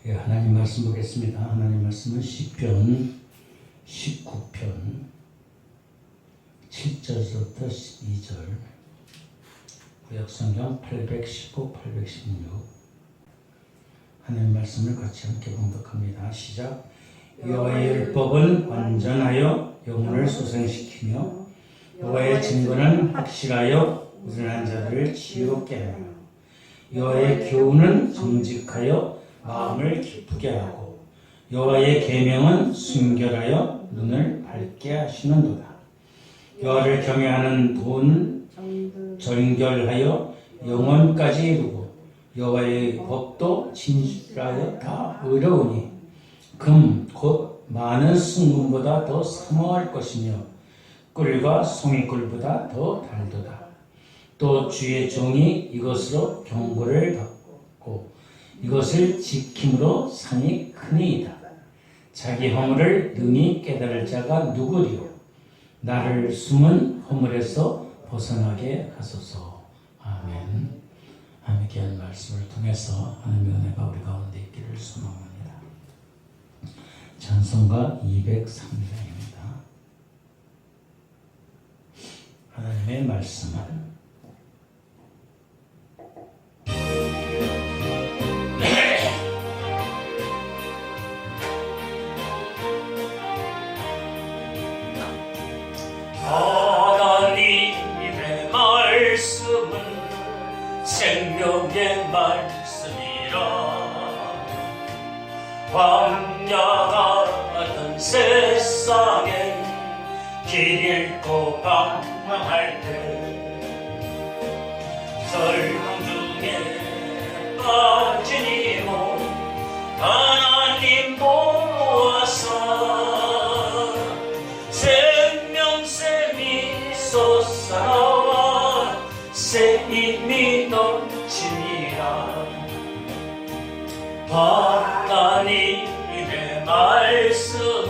예, 하나님 말씀 보겠습니다. 하나님 말씀은 시편 19편 7절부터 12절, 구약성경 815, 816. 하나님 말씀을 같이 함께 봉독합니다. 시작. 여호와의 율법은 완전하여 영혼을 소생시키며 여호와의 증거는 확실하여 우둔한 자들을 지혜롭게 하며 여호와의 교훈은 정직하여 마음을 기쁘게 하고 여호와의 계명은 순결하여 눈을 밝게 하시는도다. 여호와를 경외하는 돈 정결하여 영원까지 이루고 여호와의 법도 진실하여 다 의로우니 금 곧 많은 순금보다 더 사모할 것이며 꿀과 송이꿀보다 더 달도다. 또 주의 종이 이것으로 경고를 받고 이것을 지킴으로 상이 크니이다. 자기 허물을 능히 깨달을 자가 누구리요? 나를 숨은 허물에서 벗어나게 하소서. 아멘. 하나님의 귀한 말씀을 통해서 하나님의 은혜가 우리 가운데 있기를 소망합니다. 찬송가 203장입니다. 하나님의 말씀은 하나님의 말씀은 생명의 말씀이라. 광야같은 세상에 길 잃고 방황할 때 설령 중에 빠진 이모 하나님 보아사 생명샘이 솟아나와 새 힘이 넘치니라. 하나님의 말씀은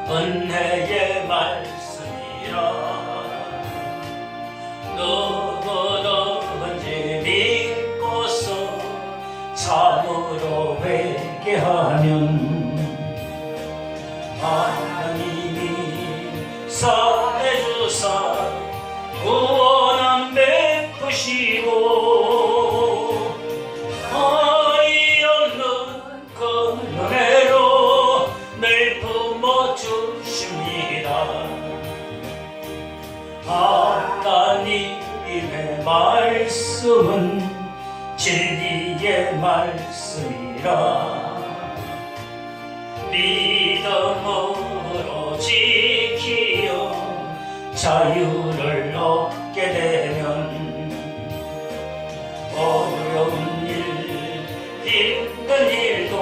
은혜의 말씀이라. 누구든지 믿고서 참으로 회개하면 하나님이 사해주사 구원함 베푸시고 은혜로 늘 품어주십니다. 하나님의 말씀은 진리의 말씀이라. 믿음으로 지키어 자유를 얻게 되면 어려운 일, 힘든 일도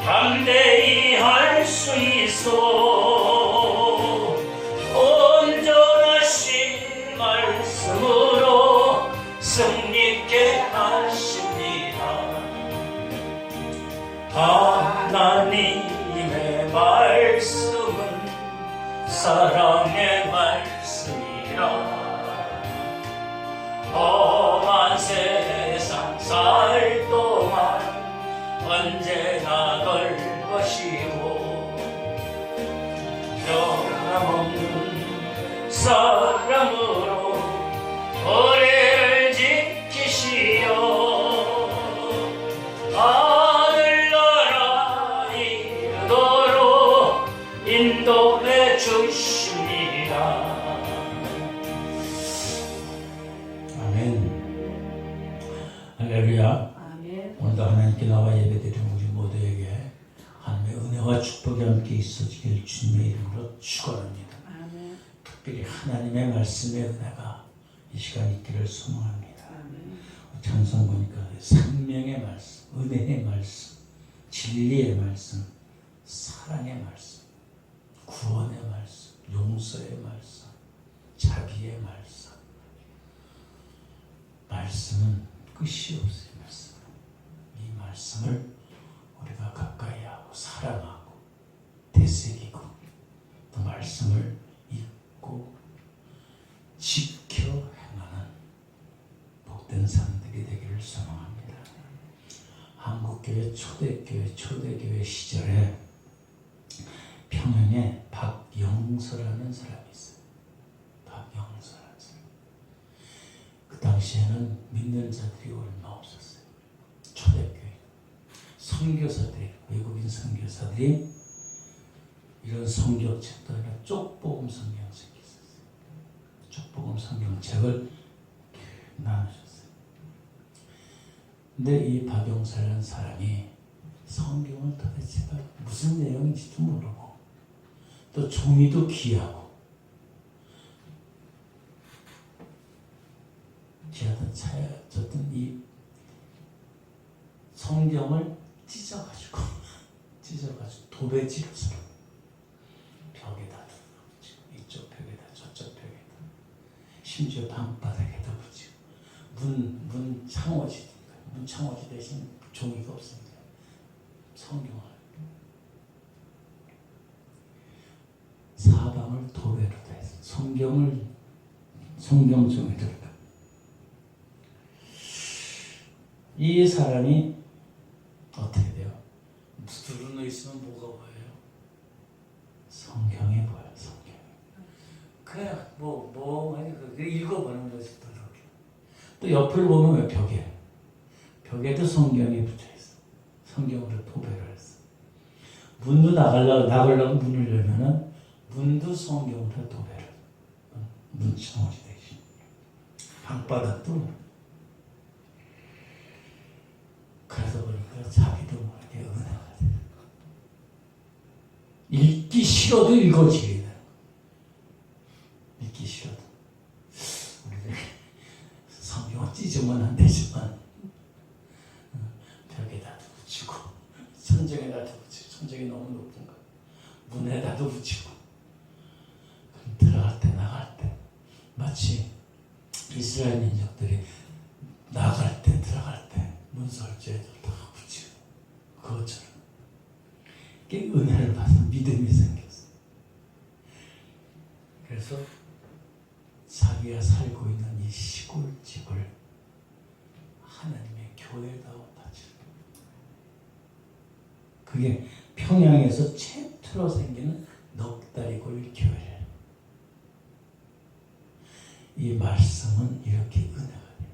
담대히 할 수 있어. 온전하신 말씀으로 승리케 하십니다. 하나님의 말씀은 사랑의 말씀이라. 험한 세상 살 동안 언제나 걸 것이고 변함없는 사랑으로 거래를 지키시어 하늘나라 이르도록 인도해 주십니다. 아멘. 할렐루야. 오늘도 하나님께 나와 예배드리는 우리 모두에게 하나님의 은혜와 축복이 함께 있어지길 주님의 이름으로 축원합니다. 아멘. 특별히 하나님의 말씀의 은혜가 이 시간 있기를 소망합니다. 아멘. 찬송 보니까 생명의 말씀, 은혜의 말씀, 진리의 말씀, 사랑의 말씀, 구원의 말씀, 용서의 말씀, 자비의 말씀. 말씀은 끝이 없어요. 이 말씀을 우리가 가까이 하고 사랑하고 되새기고 또 말씀을 읽고 지켜 행하는 복된 사람들이 되기를 소망합니다. 한국교회 초대교회 시절에 평양에 박영서라는 사람이 있어요. 박영서라는 사람. 그 당시에는 믿는 자들이 얼마 없었어요. 초대교회. 선교사들이, 외국인 선교사들이 이런 성경책도 아니라 쪽복음 성경책이 있었어요. 쪽복음 성경책을 나누셨어요. 근데 이 박영서라는 사람이 성경을 도대체가 무슨 내용인지도 모르고 또 종이도 귀하고 귀하던 차에 어쨌든 이 성경을 찢어가지고 도배지로서 벽에다 붙이고 이쪽 벽에다 저쪽 벽에다 심지어 방바닥에다 붙이고 문 창호지 대신 종이가 없습니다. 성경을 사방을 도배로 다 했어요. 성경 종이들. 이 사람이 어떻게 돼요? 두루누 있으면 뭐가 보여요? 성경이 보여요. 성경. 그냥 읽어보는 거지. 또 옆을 보면 왜 벽에도 성경이 붙어 있어. 성경으로 도배를 했어. 문도 나가려고 문을 열면은 문도 성경으로 도배를. 문 창호지 대신. 방바닥도. 그래서 보니까 자기도 모르게 은혜가 돼. 읽기 싫어도 읽어지게 되는 거야. 읽기 싫어도. 우리가 성경을 찢으면 안 되지만 벽에다도 붙이고 천정에다도 붙이고 천정이 너무 높은 거 문에다도 붙이고 들어갈 때 나갈 때 마치 이스라엘 민족들이 나갈 때 들어갈 때 문설주에도 다 붙이고 그것처럼 은혜를 받은 믿음이 생겼어. 그래서 자기가 살고 있는 이 시골집을 하나님의 교회에다 바치는. 그게 평양에서 최초로 생기는 넉다리골 교회. 이 말씀은 이렇게 은혜가 돼요.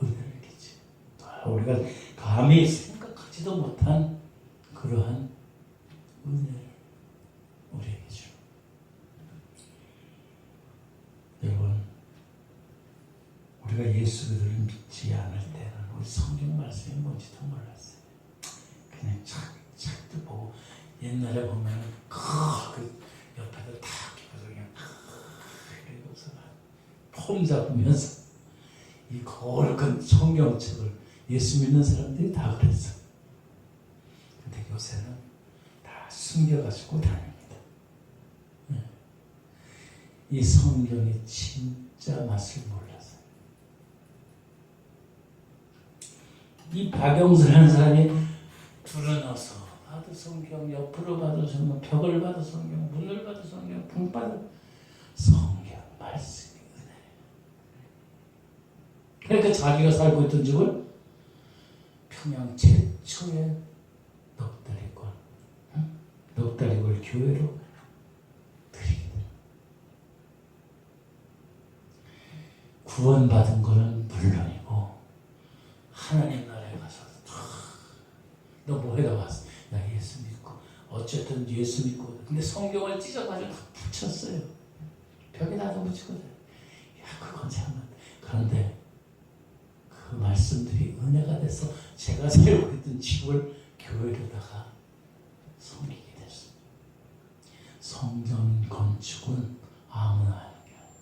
은혜를 끼치. 우리가 감히 생각하지도 못한 그러한 은혜를 우리에게 주는. 여러분, 우리가 예수 그리스도를 믿지 않을 때는 우리 성경 말씀이 뭔지도 몰랐어요. 그냥 책도 보고 옛날에 보면 그 옆에다 탁 끼워서 그냥 이러고서 폼 잡으면서 이 거룩한 성경책을 예수 믿는 사람들이 다 그랬어. 근데 요새는 다 숨겨가지고 다닙니다. 이 성경의 진짜 맛을 몰라서. 이 박영수라는 사람이 둘러넣어서 봐도 성경, 옆으로 봐도 성경, 벽을 봐도 성경, 문을 봐도 성경, 붕 봐도 성경 말씀이 은혜. 그러니까 자기가 살고 있던 집을 평양 최초의 넉다리골 교회로 드리게 돼요. 구원받은 거는 물론이고 하나님 나라에 가서 너 뭐 해다 왔어? 나 예수 믿고 어쨌든 예수 믿고 근데 성경을 찢어가지고 다 붙였어요. 벽에다가 붙이거든. 야 그건 참. 그런데 그 말씀들이 은혜가 돼서 제가 살고 있던 집을 교회로다가 섬기게 됐어요. 성전 건축은 아무나 하는 게 아니에요.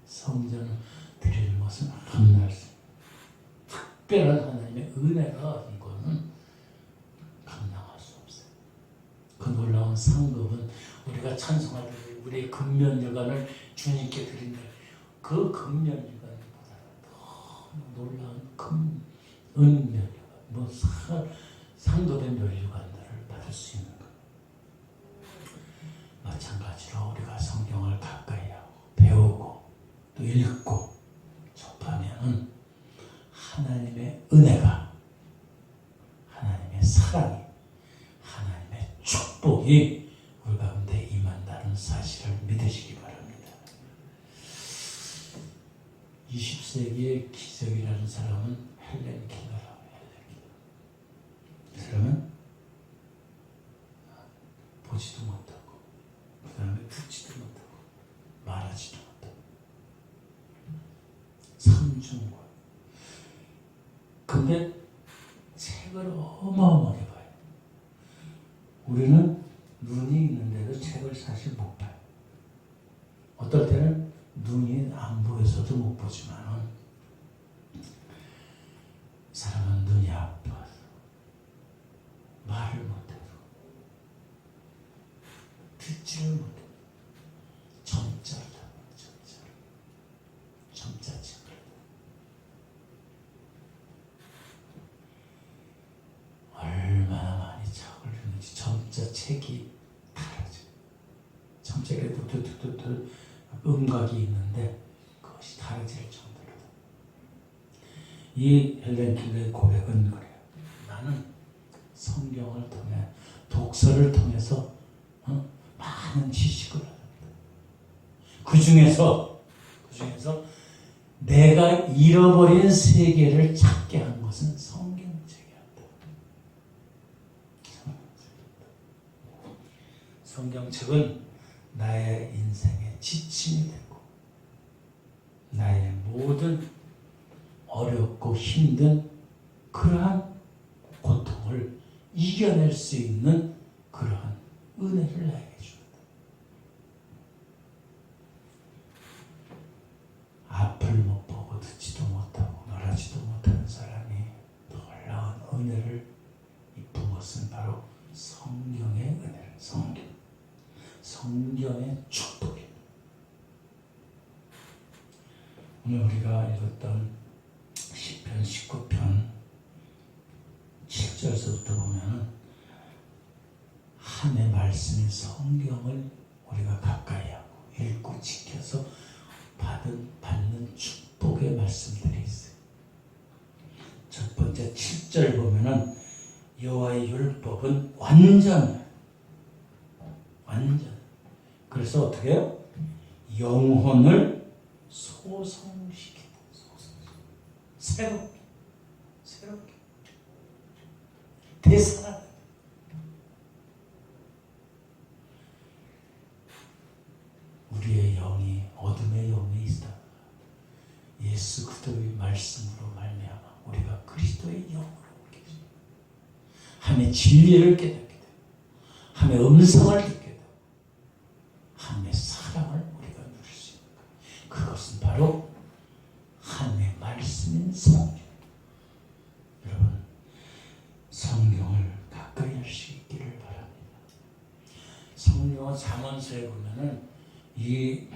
성전을 드리는 것은 한 말씀. 특별한 하나님의 은혜가 이거는 감당할 수 없어요. 그 놀라운 상급은 우리가 찬송할 때 우리의 근면일관을 주님께 드린다. 그 근면일관보다 너무 놀라운 은면일관, 상급의 면일관들을 받을 수 있는 것. 마찬가지로 우리가 성경을 가까이 하고 배우고 또 읽고 접하면은 하나님의 은혜가 축복이 우리 가운데 임한다는 사실을 믿으시기 바랍니다. 20세기의 기적이라는 사람은 헬렌 켈러라고 해요. 이 사람은 보지도 못하고 그 다음에 듣지도 못하고 말하지도 못하고 삼중고. 근데 책을 어마어마하게 봐요. 우리는 눈이 있는데도 책을 사실 못 봐요. 어떨 때는 눈이 안 보여서도 못 보지만 사람은 눈이 아파서 말을 못해서 듣지를 못해요. 점자를 잡아요. 점자책을. 얼마나 많이 책을 읽는지 점자책이 달라져요. 점자책에도 뚜뚜뚜뚜 음각이 있는데 그것이 다르질 정도로. 이 헬렌 켈러의 고백은 그래요. 나는 성경을 통해 독서를 통해서 많은 지식을 얻었다. 그 중에서 내가 잃어버린 세계를 찾게 한 것은 성경책이었다. 성경책은 나의 인생의 지침이 되고 나의 모든 어렵고 힘든 그러한 고통을 이겨낼 수 있는 그러한 은혜를 나에게 주었다. 앞을 못 보고 듣지도 못하고 말하지도 못하는 사람이 놀라운 은혜를 입은 것은 바로 성경의 은혜를, 성경의 축복입니다. 오늘 우리가 읽었던 시편 19편 7절서부터 보면은 하나님의 말씀인 성경을 우리가 가까이 하고 읽고 지켜서 받는 축복의 말씀들이 있어요. 첫 번째 7절 보면은 여호와의 율법은 완전. 그래서 어떻게 해요? 영혼을 소성시키고 새롭게 되살아나. 우리의 영이 어둠의 영에 있다. 예수 그리스도의 말씀으로 말미암아 우리가 그리스도의 영으로 오게 됩니다. 하나님의 진리를 깨닫게 되고 하나님의 음성을 듣게 되고 하나님의 사랑을 우리가 누릴 수 있는 것. 그것은 바로 하나님의 말씀인 성경. 여러분, 성경을 가까이 할 수 있기를 바랍니다. 성경은 잠언서에 보면은 이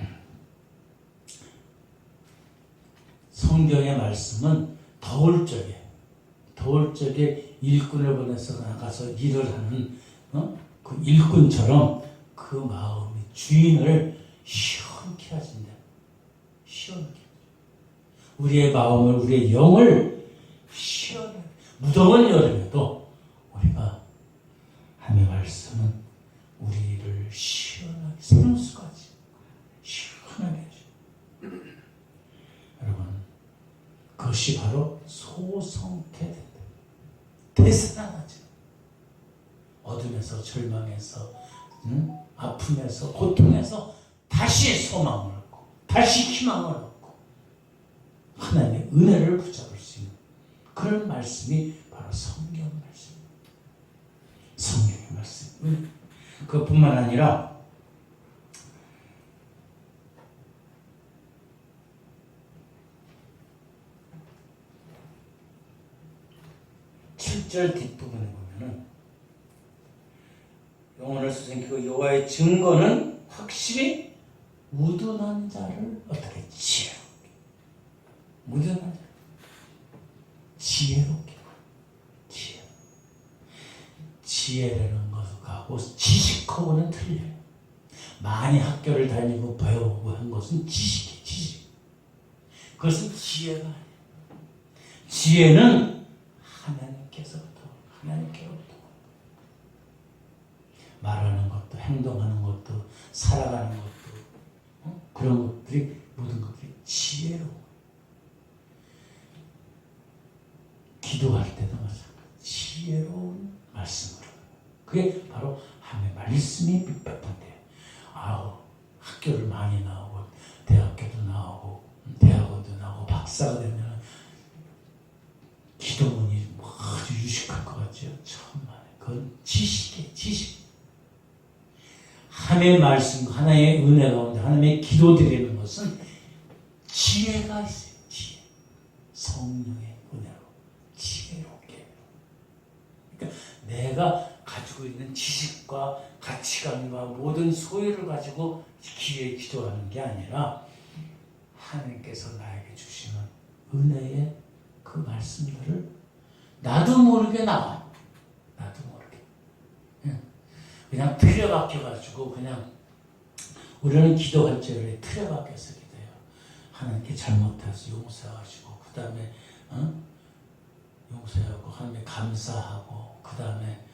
성경의 말씀은 더울 적에 일꾼을 보내서 나가서 일을 하는 그 일꾼처럼 그 마음이 주인을 시원케 하신다. 시원케. 우리의 마음을, 우리의 영을 시원하게. 무더운 여름에도 우리가 하나님의 말씀은 우리를 시원하게 생수같이 시원하게 해줘. 여러분, 그것이 바로 소성케 된다. 되살아나죠. 어둠에서, 절망에서, 아픔에서, 고통에서 다시 소망을 얻고 다시 희망을 얻고 하나님의 은혜를 붙잡을 수 있는 그런 말씀이 바로 성경 말씀입니다. 성경의 말씀. 그것뿐만 아니라 칠절 뒷부분에 보면은 영혼을 소생키고 여호와의 증거는 확실히 무둔한 자를 어떻게 지혜롭게, 무둔한 자 지혜롭게. 지혜라는 것하고 지식하고는 틀려요. 많이 학교를 다니고 배우고 한 것은 지식이에요. 지식. 그것은 지혜가 아니에요. 지혜는 하나님께로부터 말하는 것도, 행동하는 것도, 살아가는 것도, 그런 것들이, 모든 것들이 지혜로워. 기도할 때도 마찬가지. 지혜로운 말씀으로. 그게 바로 하나님의 말씀이 빛바탕돼요. 학교를 많이 나오고, 대학교도 나오고, 대학원도 나오고, 박사가 되면 기도문이 아주 유식할 것 같죠? 천만에. 그건 지식이에요, 지식. 하나님의 말씀, 하나님의 은혜 가운데 하나님의 기도 드리는 것은 지혜가 있어요. 지혜. 성령의 은혜로 지혜롭게. 그러니까 내가 가지고 있는 지식과 가치관과 모든 소유를 가지고 기도에 기도하는 게 아니라 하나님께서 나에게 주시는 은혜의 그 말씀들을 나도 모르게 나와. 나도 모르게. 그냥 틀에 박혀가지고 그냥 우리는 기도할 적에 틀에 박혀서 기도해요. 하나님께 잘못해서 용서하시고 그 다음에 용서하고 하나님께 감사하고 그 다음에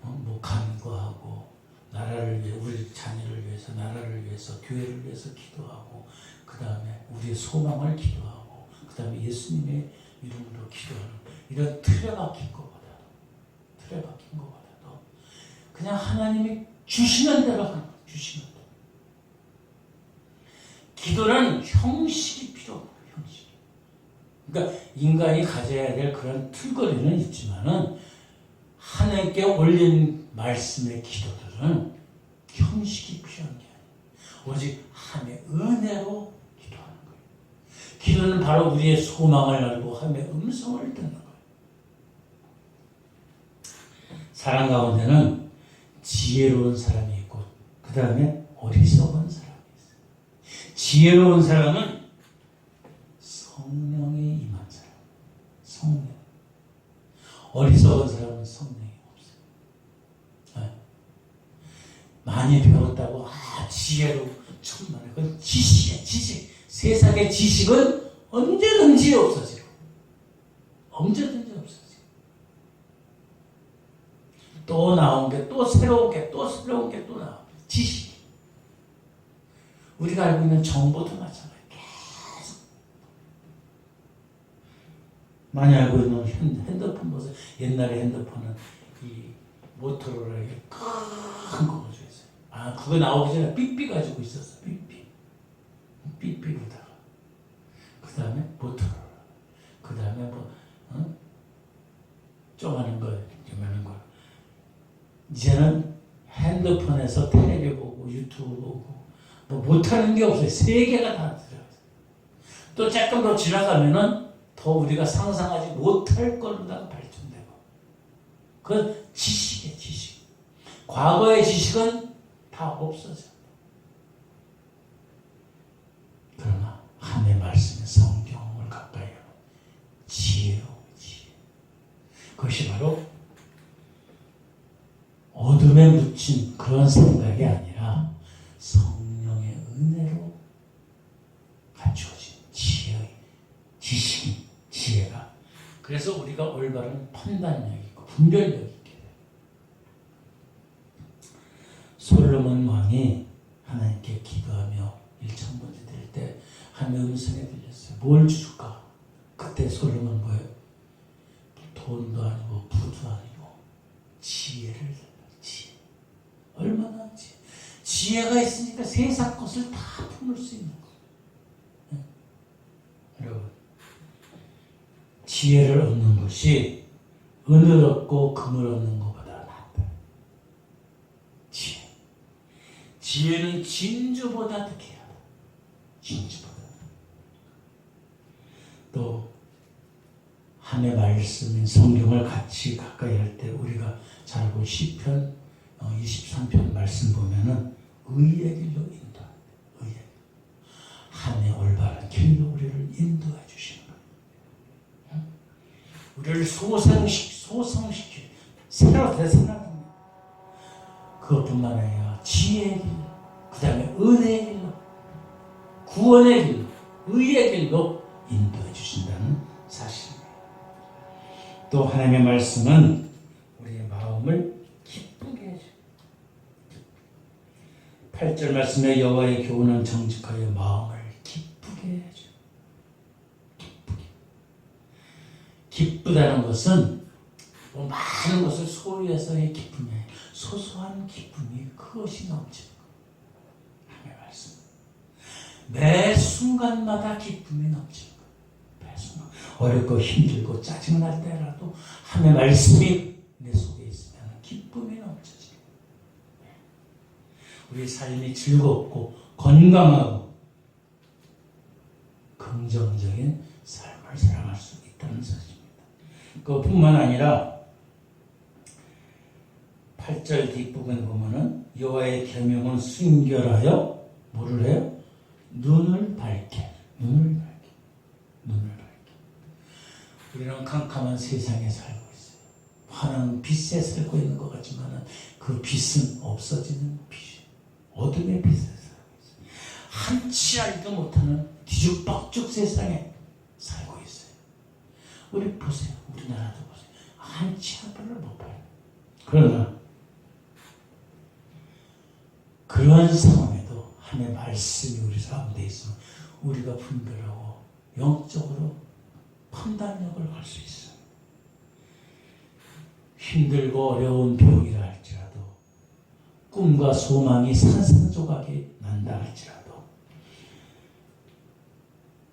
뭐 간구하고 나라를 위해 우리 자녀를 위해서 나라를 위해서 교회를 위해서 기도하고 그 다음에 우리의 소망을 기도하고 그 다음에 예수님의 이름으로 기도하는 이런 틀에 박힌 것보다도 그냥 하나님이 주시는 대로 하는 거예요. 주시는 대로. 기도는 형식이 필요해요. 형식. 그러니까 인간이 가져야 될 그런 틀거리는 있지만은 하나님께 올린 말씀의 기도들은 형식이 필요한 게 아니에요. 오직 하나님의 은혜로 기도하는 거예요. 기도는 바로 우리의 소망을 알고 하나님의 음성을 듣는 거예요. 사람 가운데는 지혜로운 사람이 있고 그 다음에 어리석은 사람이 있어요. 지혜로운 사람은 성령이 임한 사람. 성령. 어리석은 사람은 성령이 없어요. 많이 배웠다고 지혜로 천만에 그건 지식이야. 지식. 세상의 지식은 언제든지 없어지고 언제든지 없어지고 또 나온 게 또 새로운 게 또 새로운 게 또 나와. 지식. 우리가 알고 있는 정보도 마찬가지야. 계속 많이 알고 있는 핸드폰 보세요. 옛날에 핸드폰은 이 모토로라의 큰 거 가지고 있어요. 그거 나오기 전에 삐삐 가지고 있었어. 삐삐로다가 그 다음에 모토로라. 그 다음에 조그마한 거, 조그마한 거. 이제는 핸드폰에서 텔레비 보고 유튜브 보고 뭐 못하는 게 없어요. 세 개가 다 들어가요. 또 조금 더 지나가면은 더 우리가 상상하지 못할 걸로다가 발전되고. 그건 지식이에요, 지식. 과거의 지식은 다 없어져. 그러나 하나님의 말씀의 성경을 가까이 하고 지혜로운 지혜. 그것이 바로 어둠에 묻힌 그런 생각이 아니라 성령의 은혜로 갖추어진 지식이 지혜가. 그래서 우리가 올바른 판단력이 있고 분별력이 있게 돼요. 솔로몬 왕이 하나님께 기도하며 일천번째 될 때 하나님의 음성에 들렸어요. 뭘 줄까? 그때 솔로몬 뭐예요? 돈도 아니고 부도 아니고 지혜를 달라. 지혜. 얼마나 지혜가 있으니까 세상 것을 다 품을 수 있는 거예요. 여러분, 지혜를 얻는 것이 은을 얻고 금을 얻는 것보다 낫다. 지혜는 진주보다 더 귀하다. 진주보다. 또 하나님의 말씀인 성경을 같이 가까이 할 때 우리가 잘 알고 시편 23편 말씀 보면은 의의 길로 인도한다. 의의 길. 하나님의 올바른 길로 우리를 인도해 주시는 거예요. 우리를 소성시키 새로 되살아납니다. 그것뿐만 아니라 지혜의 길로, 그 다음에 은혜의 길로, 구원의 길로, 의의 길로 인도해 주신다는 사실입니다. 또 하나님의 말씀은 우리의 마음을 기쁘게 해줘요. 8절 말씀에 여호와의 교훈은 정직하여 마음을 기쁘게 해줘. 기쁘다는 것은 뭐 많은 것을 소유해서의 기쁨이 아니라 소소한 기쁨이 그것이 넘치는 것. 하나님의 말씀. 매 순간마다 기쁨이 넘치는 것. 매 순간. 어렵고 힘들고 짜증날 때라도 하나님의 말씀이 내 속에 있으면 기쁨이 넘쳐지고 우리 삶이 즐겁고 건강하고 긍정적인 삶을 살아갈 수 있다는 사실입니다. 그뿐만 아니라 8절 뒷부분에 보면은 여호와의 계명은 순결하여 뭐를 해요? 눈을 밝게. 우리는 캄캄한 세상에 살고 있어요. 화는 빛에 살고 있는 것 같지만 그 빛은 없어지는 빛이에요. 어둠의 빛에 살고 있어요. 한치 알지도 못하는 뒤죽박죽 세상에 살고 있어요. 우리 보세요. 우리나라도 보세요. 한치 앞을 못 봐요. 그러나 그러한 상황에도 하나님의 말씀이 우리 가운데 있으면 우리가 분별하고 영적으로 판단력을 할 수 있어요. 힘들고 어려운 병이라 할지라도 꿈과 소망이 산산조각이 난다 할지라도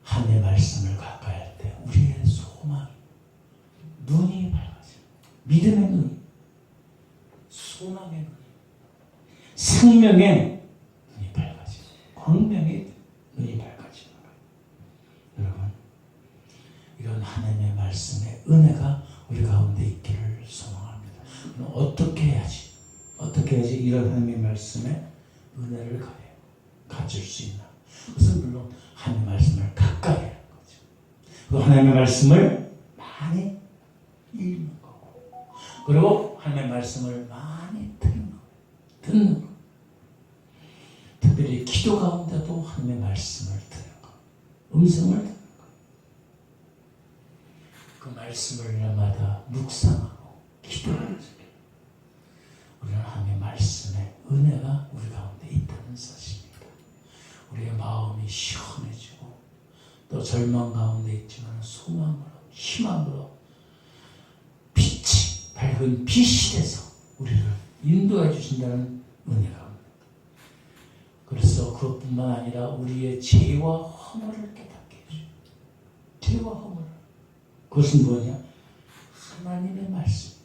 하나님의 말씀을 가까이 할 때 우리의 소망이 눈이 밝아져요. 믿음의 눈, 소망의 눈, 생명의 눈이 밝아지고 광명의 눈이 밝아지는 거예요. 여러분, 이런 하나님의 말씀의 은혜가 우리 가운데 있기를 소망합니다. 그럼 어떻게 해야지 이런 하나님의 말씀의 은혜를 가질 수 있나? 그것은 물론 하나님의 말씀을 가까이 하는 거죠. 그 하나님의 말씀을 많이 읽는 거고, 그리고 하나님의 말씀을 많이 듣는 거. 특별히 기도 가운데도 하나님의 말씀을 듣는 거, 음성을 듣는 거. 그 말씀을 날마다 묵상하고 기도하는 것. 우리는 하나님의 말씀의 은혜가 우리 가운데 있다는 사실입니다. 우리의 마음이 시원해지고 또 절망 가운데 있지만 소망으로, 희망으로 빛이, 밝은 빛이 돼서 우리를 인도해 주신다는 은혜가. 그래서 그것뿐만 아니라 우리의 죄와 허물을 깨닫게 해줘요. 죄와 허물을. 그것은 뭐냐? 하나님의 말씀.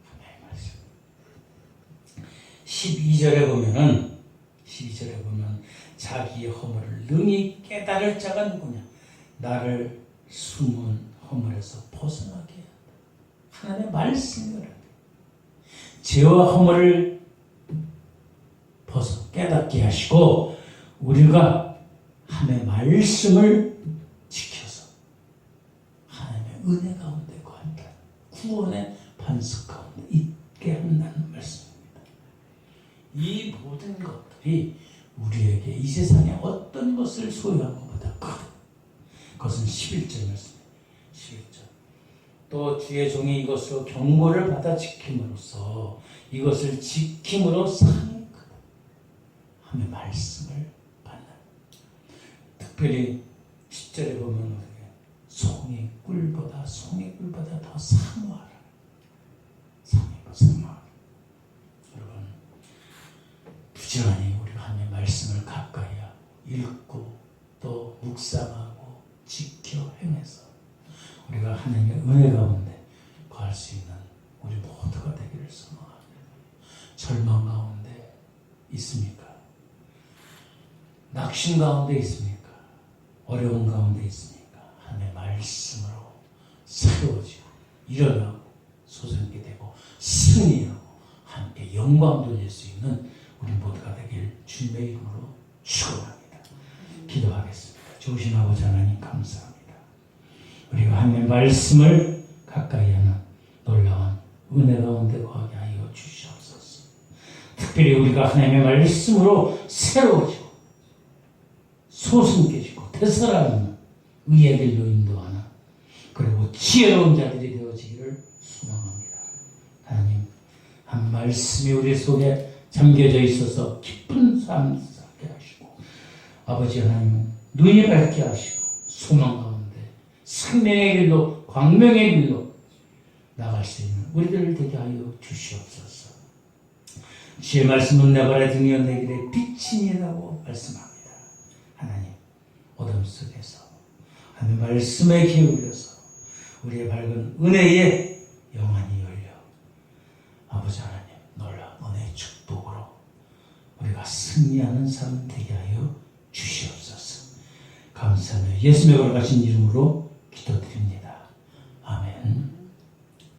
하나님의 말씀. 12절에 보면 자기의 허물을 능히 깨달을 자가 누구냐? 나를 숨은 허물에서 벗어나게 한다. 하나님의 말씀을 죄와 허물을 벗어 깨닫게 하시고 우리가 하나님의 말씀을 지켜서 하나님의 은혜 가운데 거한다. 구원의 반석 가운데 있게 한다는 말씀입니다. 이 모든 것들이 우리에게 이 세상에 어떤 것을 소유한 것보다 크다. 그것은 11절 말씀입니다. 11절. 또 주의 종이 이것으로 경고를 받아 지킴으로써 이것을 지킴으로 상이 크다. 하나님의 말씀을 받는. 특별히 10절에 보면 송이 꿀보다 더 사모하라. 사모하라. 여러분, 부지런히 우리가 하나님의 말씀을 가까이 읽고 또 묵상하고 지켜 행해서 우리가 하나님의 은혜 가운데 거할 수 있는 우리 모두가 되기를 소망합니다. 절망 가운데 있습니까? 낙심 가운데 있습니까? 어려운 가운데 있습니까? 하나님의 말씀으로 새로워지고 일어나고 소생케 되고 승리하고 함께 영광 돌릴 수 있는 우리 모두가 되길 주님의 이름으로 축원합니다. 기도하겠습니다. 좋으신 아버지 하나님 감사합니다. 우리가 하나님의 말씀을 가까이 하는 놀라운 은혜 가운데 거하게 하여 주시옵소서. 특별히 우리가 하나님의 말씀으로 새로워지고 소승케지고 되살아나는 의의 길로 인도하는 그리고 지혜로운 자들이 되어지기를 소망합니다. 하나님, 한 말씀이 우리 속에 잠겨져 있어서 기쁜 삶 살게 하시고 아버지 하나님은 눈이 밝게 하시고 소망 가운데 생명의 길로 광명의 길로 나갈 수 있는 우리들을 되게 하여 주시옵소서. 주의 말씀은 내 발의 등이여 내 길에 빛이니라고 말씀합니다. 하나님 어둠 속에서 하나님 말씀에 기울여서 우리의 밝은 은혜에 영안이 열려 아버지 하나님 놀라운 은혜의 축복으로 우리가 승리하는 삶 되게 하여 주시옵소서. 감사하며 예수님의 거룩하신 이름으로